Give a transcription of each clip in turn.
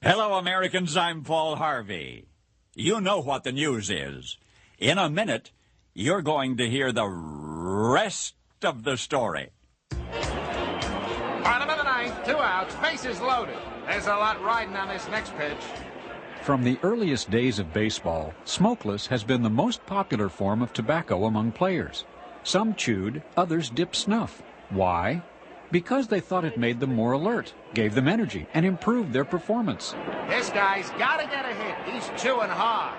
Hello, Americans. I'm Paul Harvey. You know what the news is. In a minute, you're going to hear the rest of the story. Bottom of the ninth, 2 outs, bases loaded. There's a lot riding on this next pitch. From the earliest days of baseball, smokeless has been the most popular form of tobacco among players. Some chewed, others dipped snuff. Why? Because they thought it made them more alert, gave them energy, and improved their performance. This guy's got to get a hit. He's chewing hard.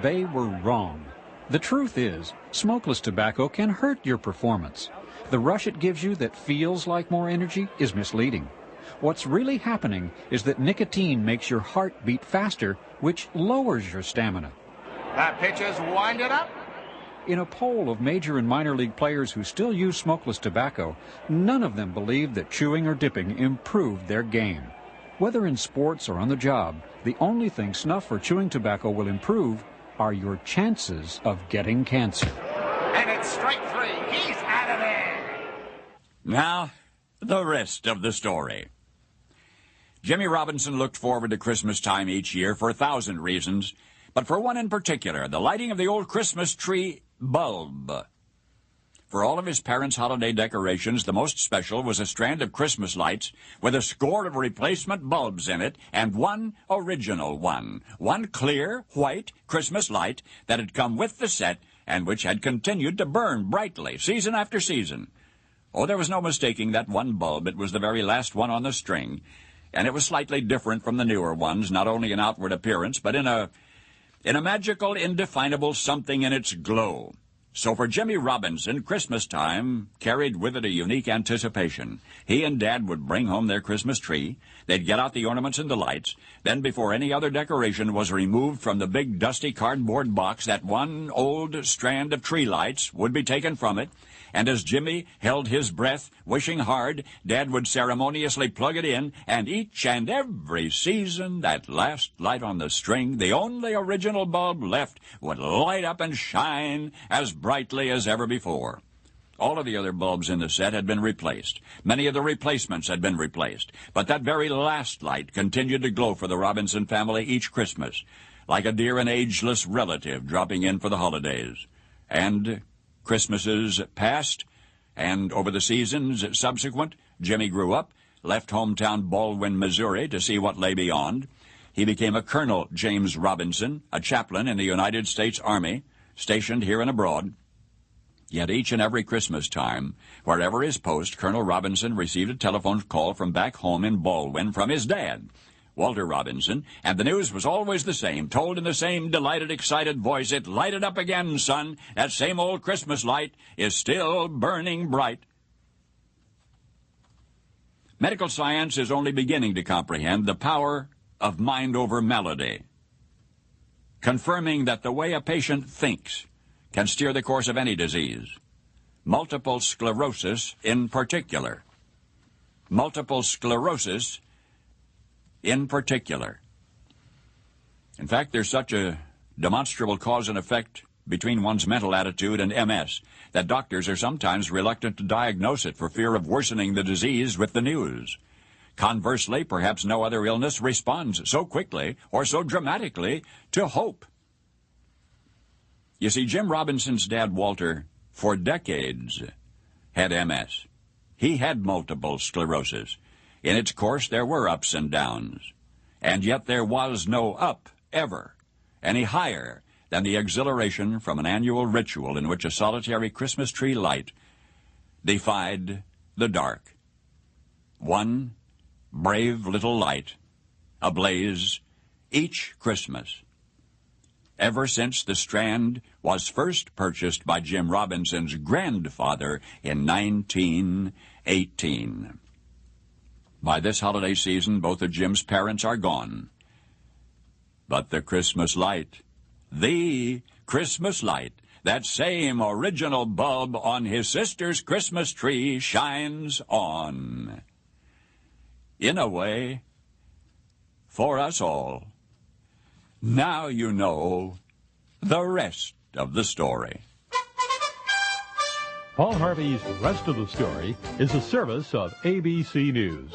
They were wrong. The truth is, smokeless tobacco can hurt your performance. The rush it gives you that feels like more energy is misleading. What's really happening is that nicotine makes your heart beat faster, which lowers your stamina. That pitcher's winded up. In a poll of major and minor league players who still use smokeless tobacco, none of them believed that chewing or dipping improved their game. Whether in sports or on the job, the only thing snuff or chewing tobacco will improve are your chances of getting cancer. And it's strike 3. He's out of there. Now, the rest of the story. Jimmy Robinson looked forward to Christmas time each year for 1,000 reasons, but for one in particular, the lighting of the old Christmas tree bulb. For all of his parents' holiday decorations, the most special was a strand of Christmas lights with a score of replacement bulbs in it and one original one. One clear, white Christmas light that had come with the set and which had continued to burn brightly season after season. Oh, there was no mistaking that one bulb. It was the very last one on the string, and it was slightly different from the newer ones, not only in outward appearance, but in a magical, indefinable something in its glow. So for Jimmy Robinson, Christmas time carried with it a unique anticipation. He and Dad would bring home their Christmas tree. They'd get out the ornaments and the lights. Then, before any other decoration was removed from the big dusty cardboard box, that one old strand of tree lights would be taken from it. And as Jimmy held his breath, wishing hard, Dad would ceremoniously plug it in, and each and every season, that last light on the string, the only original bulb left, would light up and shine as brightly as ever before. All of the other bulbs in the set had been replaced. Many of the replacements had been replaced. But that very last light continued to glow for the Robinson family each Christmas, like a dear and ageless relative dropping in for the holidays. And Christmases passed, and over the seasons subsequent, Jimmy grew up, left hometown Baldwin, Missouri, to see what lay beyond. He became a Colonel James Robinson, a chaplain in the United States Army, stationed here and abroad. Yet each and every Christmas time, wherever his post, Colonel Robinson received a telephone call from back home in Baldwin from his dad, Walter Robinson, and the news was always the same, told in the same delighted, excited voice. It lighted up again, son. That same old Christmas light is still burning bright. Medical science is only beginning to comprehend the power of mind over melody, confirming that the way a patient thinks can steer the course of any disease, multiple sclerosis in particular. Multiple sclerosis in particular. In fact, there's such a demonstrable cause and effect between one's mental attitude and MS that doctors are sometimes reluctant to diagnose it for fear of worsening the disease with the news. Conversely, perhaps no other illness responds so quickly or so dramatically to hope. You see, Jim Robinson's dad, Walter, for decades had MS. He had multiple sclerosis. In its course, there were ups and downs, and yet there was no up ever any higher than the exhilaration from an annual ritual in which a solitary Christmas tree light defied the dark. One brave little light ablaze each Christmas. Ever since the strand was first purchased by Jim Robinson's grandfather in 1918. By this holiday season, both of Jim's parents are gone. But the Christmas light, that same original bulb on his sister's Christmas tree shines on. In a way, for us all. Now you know the rest of the story. Paul Harvey's Rest of the Story is a service of ABC News.